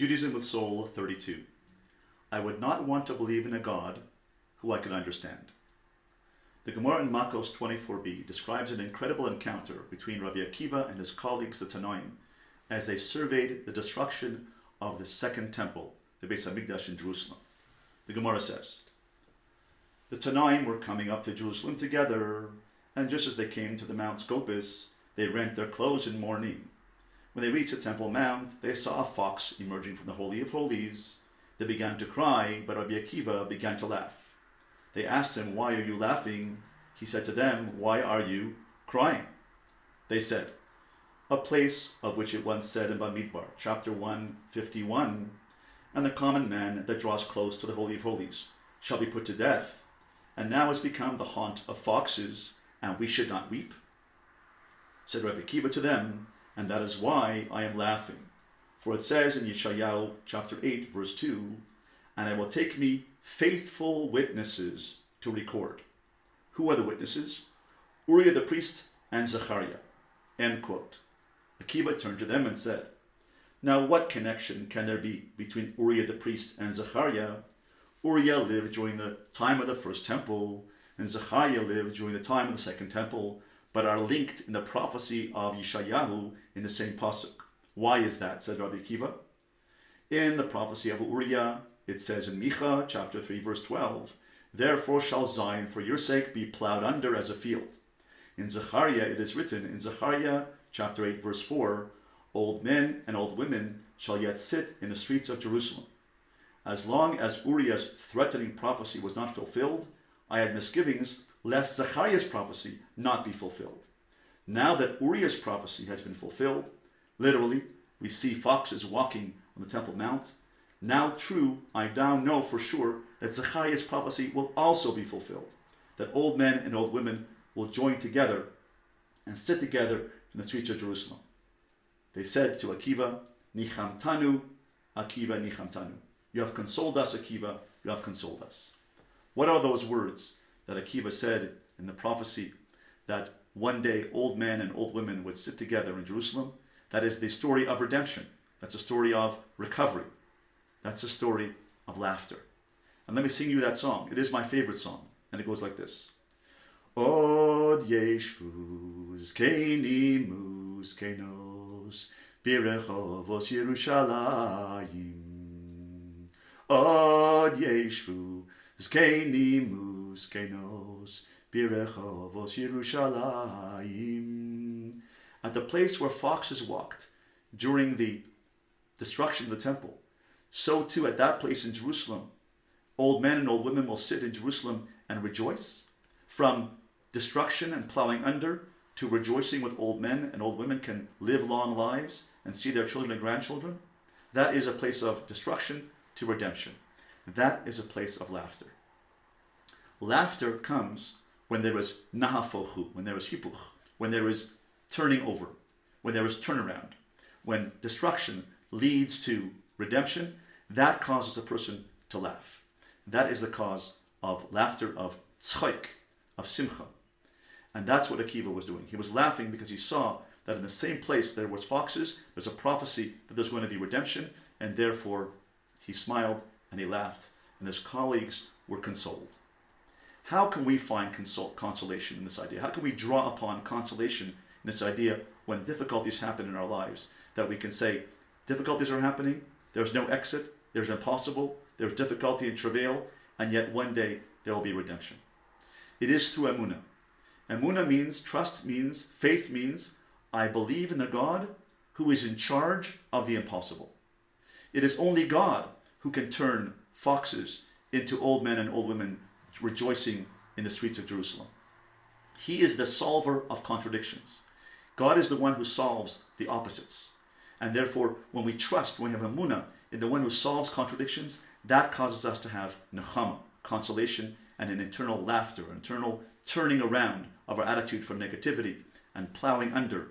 Judaism with Soul 32. I would not want to believe in a God who I could understand. The Gemara in Makos 24b describes an incredible encounter between Rabbi Akiva and his colleagues, the Tanoim, as they surveyed the destruction of the second temple, the Beis Hamikdash in Jerusalem. The Gemara says, the Tanoim were coming up to Jerusalem together, and just as they came to the Mount Scopus, they rent their clothes in mourning. When they reached the Temple Mount, they saw a fox emerging from the Holy of Holies. They began to cry, but Rabbi Akiva began to laugh. They asked him, why are you laughing? He said to them, why are you crying? They said, a place of which it once said in Bamidbar, chapter 151, and the common man that draws close to the Holy of Holies shall be put to death, and now has become the haunt of foxes, and we should not weep? Said Rabbi Akiva to them, and that is why I am laughing. For it says in Yeshayahu chapter 8, verse 2, and I will take me faithful witnesses to record. Who are the witnesses? Uriah the priest and Zechariah. End quote. Akiva turned to them and said, now what connection can there be between Uriah the priest and Zechariah? Uriah lived during the time of the first temple, and Zechariah lived during the time of the second temple, but are linked in the prophecy of Yeshayahu in the same pasuk. Why is that? Said Rabbi Akiva. In the prophecy of Uriah, it says in Micha chapter 3 verse 12, therefore shall Zion for your sake be plowed under as a field. In Zechariah it is written in Zechariah chapter 8 verse 4, old men and old women shall yet sit in the streets of Jerusalem. As long as Uriah's threatening prophecy was not fulfilled, I had misgivings lest Zechariah's prophecy not be fulfilled. Now that Uriah's prophecy has been fulfilled, literally, we see foxes walking on the Temple Mount. Now true, I now know for sure that Zechariah's prophecy will also be fulfilled, that old men and old women will join together and sit together in the streets of Jerusalem. They said to Akiva, Nichamtanu, Akiva Nichamtanu. You have consoled us, Akiva, you have consoled us. What are those words that Akiva said in the prophecy that one day old men and old women would sit together in Jerusalem? That is the story of redemption. That's a story of recovery. That's a story of laughter. And let me sing you that song. It is my favorite song. And it goes like this. Od yeshvu zkeni muskenos birechovos Yerushalayim. Od yeshvu zkeni muskenos birechovos Yerushalayim. At the place where foxes walked during the destruction of the temple, so too at that place in Jerusalem, old men and old women will sit in Jerusalem and rejoice. From destruction and plowing under to rejoicing with old men and old women can live long lives and see their children and grandchildren. That is a place of destruction to redemption. That is a place of laughter. Laughter comes when there is nahafochu, when there is hipuch, when there is turning over, when there is turnaround, when destruction leads to redemption. That causes a person to laugh. That is the cause of laughter, of tzchok, of simcha. And that's what Akiva was doing. He was laughing because he saw that in the same place there was foxes, there's a prophecy that there's going to be redemption, and therefore he smiled and he laughed, and his colleagues were consoled. How can we find consolation in this idea? How can we draw upon consolation in this idea when difficulties happen in our lives? That we can say, difficulties are happening, there's no exit, there's impossible, there's difficulty and travail, and yet one day there will be redemption. It is through emunah. Emunah means, trust means, faith means, I believe in the God who is in charge of the impossible. It is only God who can turn foxes into old men and old women rejoicing in the streets of Jerusalem. He is the solver of contradictions. God is the one who solves the opposites. And therefore, when we trust, when we have emunah in the one who solves contradictions, that causes us to have nechama, consolation, and an internal laughter, an internal turning around of our attitude from negativity and plowing under,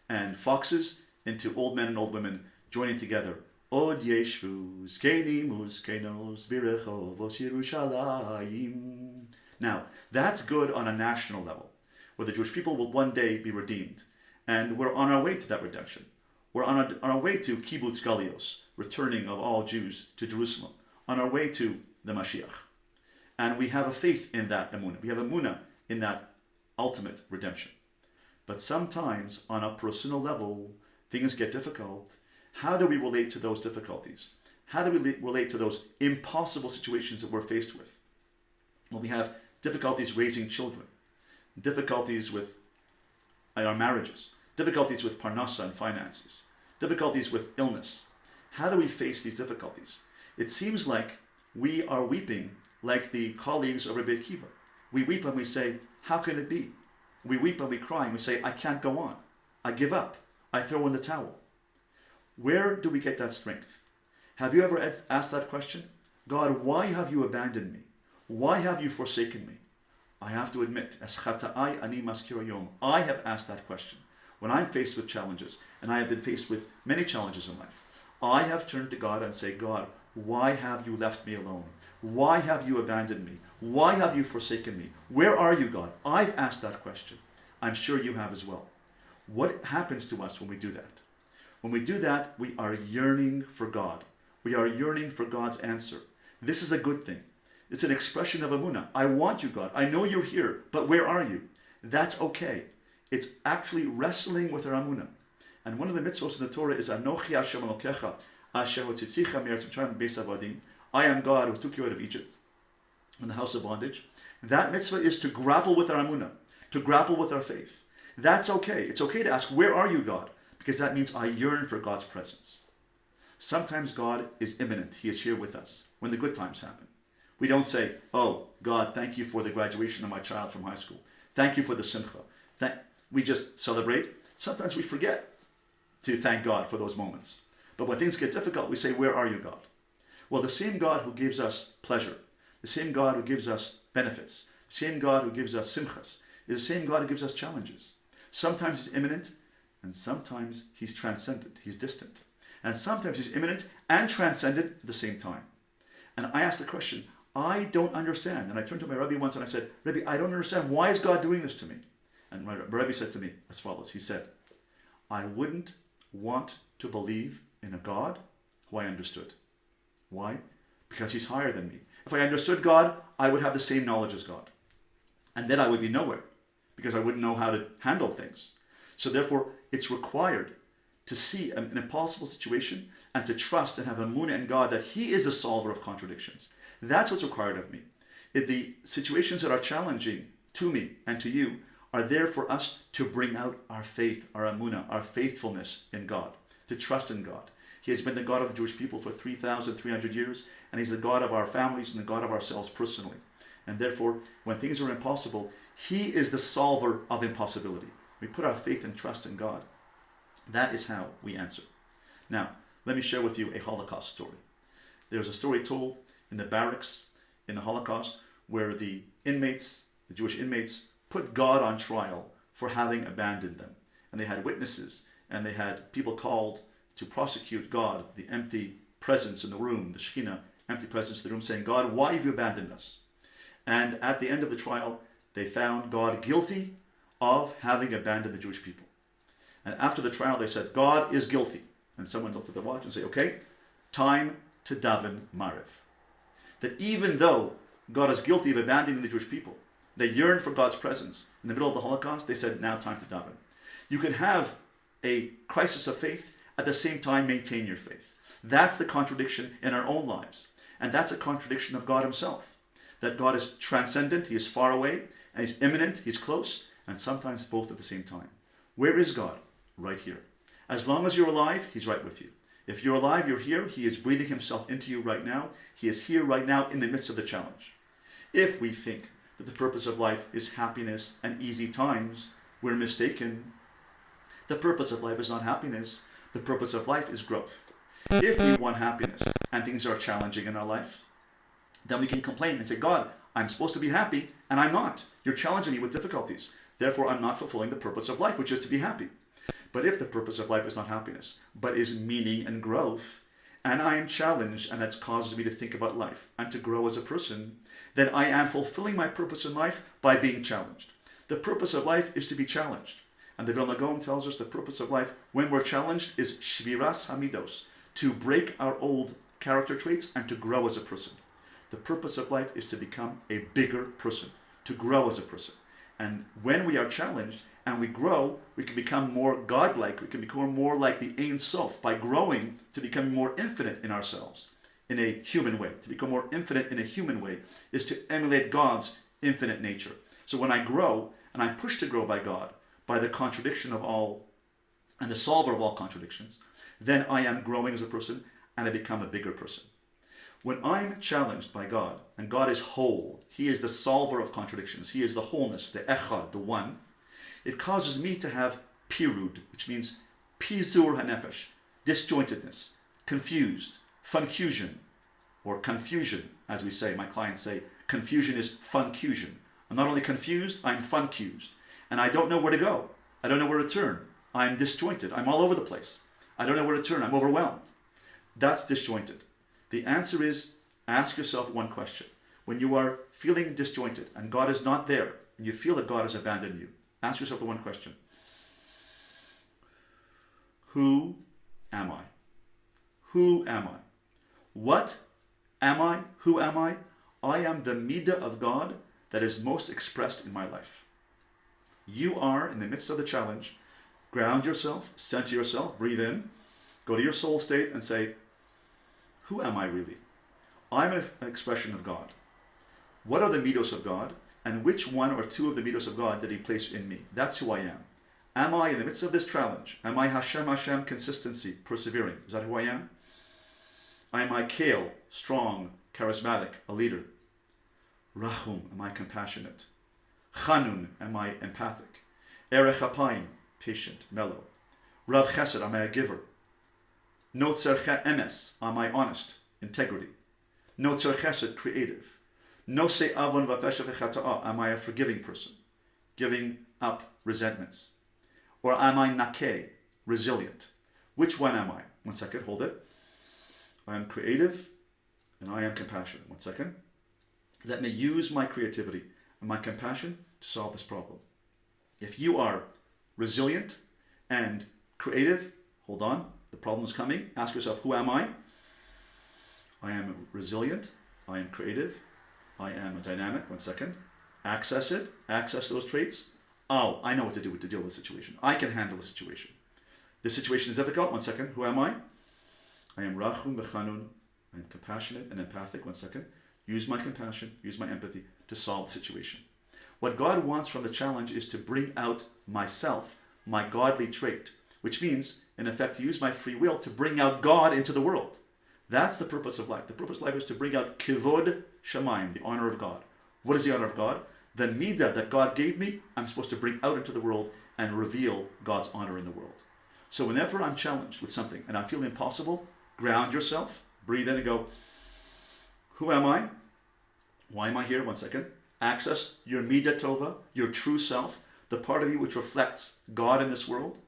and foxes into old men and old women joining together. Od yeshvu zkeni muskenos birechovos Yerushalayim. Now, that's good on a national level, where the Jewish people will one day be redeemed. And we're on our way to that redemption. We're on our way to kibbutz galios, returning of all Jews to Jerusalem, on our way to the Mashiach. And we have a faith in that emunah. We have emunah in that ultimate redemption. But sometimes on a personal level, things get difficult. How do we relate to those difficulties? How do we relate to those impossible situations that we're faced with? Well, we have difficulties raising children, difficulties with our marriages, difficulties with parnasa and finances, difficulties with illness. How do we face these difficulties? It seems like we are weeping like the colleagues of Rabbi Akiva. We weep and we say, how can it be? We weep and we cry and we say, I can't go on. I give up. I throw in the towel. Where do we get that strength? Have you ever asked that question? God, why have you abandoned me? Why have you forsaken me? I have to admit, as chata'ai ani maskir yom, I have asked that question. When I'm faced with challenges, and I have been faced with many challenges in life, I have turned to God and say, God, why have you left me alone? Why have you abandoned me? Why have you forsaken me? Where are you, God? I've asked that question. I'm sure you have as well. What happens to us when we do that? When we do that, we are yearning for God. We are yearning for God's answer. This is a good thing. It's an expression of emunah. I want you, God. I know you're here, but where are you? That's okay. It's actually wrestling with our emunah. And one of the mitzvos in the Torah is Anochi Hashem Elokecha Asher Hotzitzicha Me'eretz Mitzrayim Beis Avadim. I am God who took you out of Egypt, in the house of bondage. That mitzvah is to grapple with our emunah, to grapple with our faith. That's okay. It's okay to ask, where are you, God? Because that means I yearn for God's presence. Sometimes God is imminent. He is here with us when the good times happen. We don't say, oh, God, thank you for the graduation of my child from high school. Thank you for the simcha. We just celebrate. Sometimes we forget to thank God for those moments. But when things get difficult, we say, where are you, God? Well, the same God who gives us pleasure, the same God who gives us benefits, the same God who gives us simchas, is the same God who gives us challenges. Sometimes he's imminent, and sometimes he's transcendent, he's distant. And sometimes he's imminent and transcendent at the same time. And I asked the question, I don't understand. And I turned to my Rebbe once and I said, Rebbe, I don't understand. Why is God doing this to me? And my Rebbe said to me as follows. He said, I wouldn't want to believe in a God who I understood. Why? Because he's higher than me. If I understood God, I would have the same knowledge as God. And then I would be nowhere because I wouldn't know how to handle things. So therefore, it's required to see an impossible situation and to trust and have emunah in God that he is the solver of contradictions. That's what's required of me. If the situations that are challenging to me and to you are there for us to bring out our faith, our emunah, our faithfulness in God, to trust in God. He has been the God of the Jewish people for 3,300 years, and he's the God of our families and the God of ourselves personally. And therefore, when things are impossible, he is the solver of impossibility. We put our faith and trust in God. That is how we answer. Now, let me share with you a Holocaust story. There's a story told in the barracks in the Holocaust where the inmates, the Jewish inmates, put God on trial for having abandoned them. And they had witnesses, and they had people called to prosecute God, the empty presence in the room, the Shekhinah, empty presence in the room, saying, God, why have you abandoned us? And at the end of the trial, they found God guilty of having abandoned the Jewish people. And after the trial, they said, God is guilty. And someone looked at their watch and said, okay, time to daven Mariv. That even though God is guilty of abandoning the Jewish people, they yearned for God's presence. In the middle of the Holocaust, they said, now time to daven. You can have a crisis of faith, at the same time maintain your faith. That's the contradiction in our own lives. And that's a contradiction of God himself. That God is transcendent, he is far away, and he's imminent, he's close, and sometimes both at the same time. Where is God? Right here. As long as you're alive, he's right with you. If you're alive, you're here, he is breathing himself into you right now. He is here right now in the midst of the challenge. If we think that the purpose of life is happiness and easy times, we're mistaken. The purpose of life is not happiness. The purpose of life is growth. If we want happiness and things are challenging in our life, then we can complain and say, God, I'm supposed to be happy and I'm not. You're challenging me with difficulties. Therefore, I'm not fulfilling the purpose of life, which is to be happy. But if the purpose of life is not happiness, but is meaning and growth, and I am challenged and that causes me to think about life and to grow as a person, then I am fulfilling my purpose in life by being challenged. The purpose of life is to be challenged. And the Vilna Gaon tells us the purpose of life when we're challenged is shviras hamidos, to break our old character traits and to grow as a person. The purpose of life is to become a bigger person, to grow as a person. And when we are challenged and we grow, we can become more godlike. We can become more like the Ein Sof by growing to become more infinite in ourselves in a human way. To become more infinite in a human way is to emulate God's infinite nature. So when I grow, and I'm pushed to grow by God, by the contradiction of all and the solver of all contradictions, then I am growing as a person and I become a bigger person. When I'm challenged by God, and God is whole, He is the solver of contradictions, He is the wholeness, the echad, the one, it causes me to have pirud, which means pizur hanefesh, disjointedness, confused, funcusion, or confusion, as we say, my clients say, confusion is funcusion. I'm not only confused, I'm funcused. And I don't know where to go. I don't know where to turn. I'm disjointed. I'm all over the place. I don't know where to turn. I'm overwhelmed. That's disjointed. The answer is, ask yourself one question. When you are feeling disjointed and God is not there, and you feel that God has abandoned you, ask yourself the one question. Who am I? Who am I? What am I? Who am I? I am the midah of God that is most expressed in my life. You are, in the midst of the challenge, ground yourself, center yourself, breathe in, go to your soul state and say, who am I really? I'm an expression of God. What are the midos of God? And which one or two of the midos of God did He place in me? That's who I am. Am I, in the midst of this challenge, am I Hashem, consistency, persevering? Is that who I am? Am I kale, strong, charismatic, a leader? Rachum, am I compassionate? Chanun, am I empathic? Erech Apayim, patient, mellow. Rav Chesed, am I a giver? Notzer Emes, am I honest, integrity? Notzer Chesed, creative. Nosei Avon Vavesha V'chata'a, am I a forgiving person, giving up resentments? Or am I Nakeh, resilient? Which one am I? One second, hold it. I am creative and I am compassionate. One second. Let me use my creativity and my compassion to solve this problem. If you are resilient and creative, hold on, the problem is coming. Ask yourself, who am I? I am resilient. I am creative. I am dynamic. One second. Access it. Access those traits. Oh, I know what to do to deal with the situation. I can handle the situation. This situation is difficult. One second. Who am I? I am Rachum B'Chanun. I am compassionate and empathic. One second. Use my compassion, use my empathy to solve the situation. What God wants from the challenge is to bring out myself, my godly trait, which means, in effect, to use my free will to bring out God into the world. That's the purpose of life. The purpose of life is to bring out kivod shamayim, the honor of God. What is the honor of God? The midah that God gave me, I'm supposed to bring out into the world and reveal God's honor in the world. So whenever I'm challenged with something and I feel impossible, ground yourself, breathe in and go, who am I? Why am I here? One second. Access your midah tova, your true self, the part of you which reflects God in this world.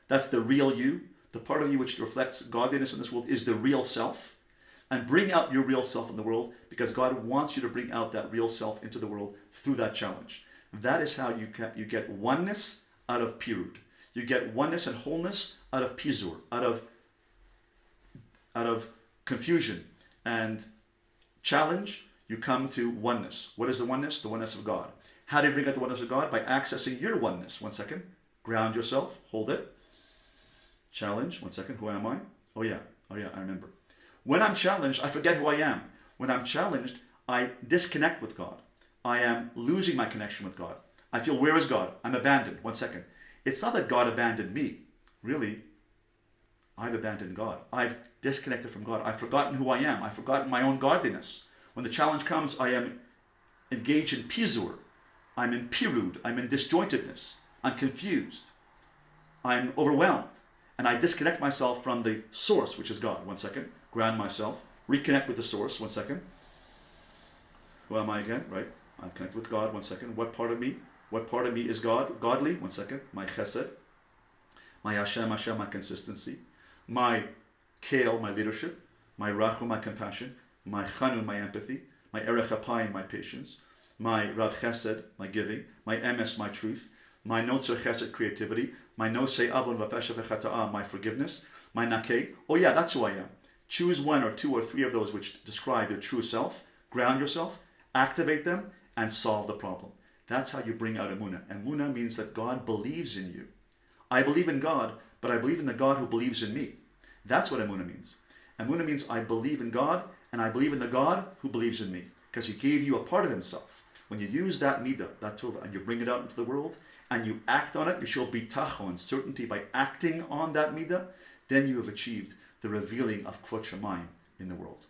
That's the real you. The part of you which reflects godliness in this world is the real self. And bring out your real self in the world because God wants you to bring out that real self into the world through that challenge. That is how you get oneness out of pirud. You get oneness and wholeness out of pizur, out of confusion and challenge. You come to oneness. What is the oneness? The oneness of God. How do you bring out the oneness of God? By accessing your oneness. One second. Ground yourself. Hold it. Challenge. One second. Who am I? Oh yeah, I remember. When I'm challenged, I forget who I am. When I'm challenged, I disconnect with God. I am losing my connection with God. I feel, where is God? I'm abandoned. One second. It's not that God abandoned me. Really, I've abandoned God. I've disconnected from God. I've forgotten who I am. I've forgotten my own godliness. When the challenge comes, I am engaged in pizur. I'm in pirud. I'm in disjointedness. I'm confused. I'm overwhelmed. And I disconnect myself from the source, which is God. One second. Ground myself. Reconnect with the source. One second. Who am I again? Right? I'm connected with God. One second. What part of me? What part of me is God? Godly. One second. My chesed. My Hashem, my consistency. My kale, my leadership. My rachum, my compassion. My chanun, my empathy. My erech apayim, my patience. My rav chesed, my giving. My emes, my truth. My notzer chesed, creativity. My nosei avon v'fesha v'chata'a, my forgiveness. My nakeh. Oh yeah, that's who I am. Choose one or two or three of those which describe your true self, ground yourself, activate them, and solve the problem. That's how you bring out emunah. Emunah means that God believes in you. I believe in God, but I believe in the God who believes in me. That's what emunah means. Emunah means I believe in God, and I believe in the God who believes in me, because he gave you a part of himself. When you use that midah, that tova, and you bring it out into the world, and you act on it, you show bitachon, certainty by acting on that midah, then you have achieved the revealing of Kvod Shamayim in the world.